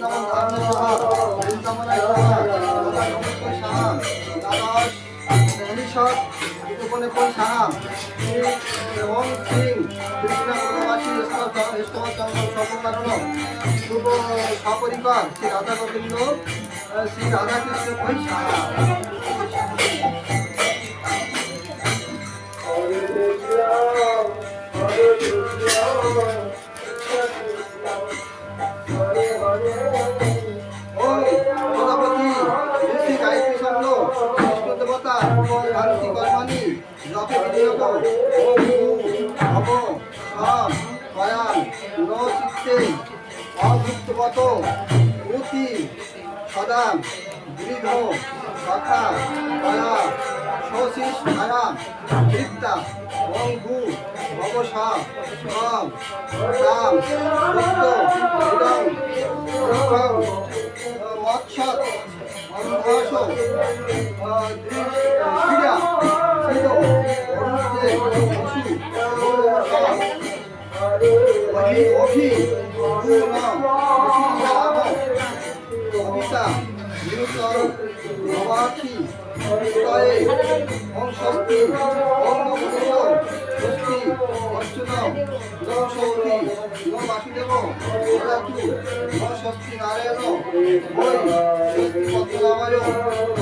বৃন্দাবন ধারণ সাহা বৃন্দাবনের সাহা দাদা নমস্কার সাহা দ্বাদশ মনীষক উপনেপন সাহা ওম সিং কৃষ্ণ প্রবাসী স্তব সপকারণ শুভ সপরিবার শ্রী রাধা গোবিন্দ শ্রী রাধাকৃষ্ণ কই সাহা। প্রজাপতি ঋষি গায়ত্রী ছন্দ কৃষ্ণ দেবতা শান্তি কর্মাণী জপে বিনিয়োগ ভব সব কয়ান ন চিত্তে অভুক্তগত অতি সদা বৃদ্ধ সখা কয়া শশিষ ছায়া তৃপ্তা অঙ্গু ভবসা সব রাম মৎসৎ অন্ধস ক্রীড়া ছিল অভি কবিতা নিরুতর নবাক্ষী হৃদয়ে ওম স্বস্তি ওম নমঃ স্বস্তি অচ্যুত নম শক্তি নম বাসুদেব দদাতু নম স্বস্তি নারায়ণ বৈ স্বস্তি পদ্মনাভায়।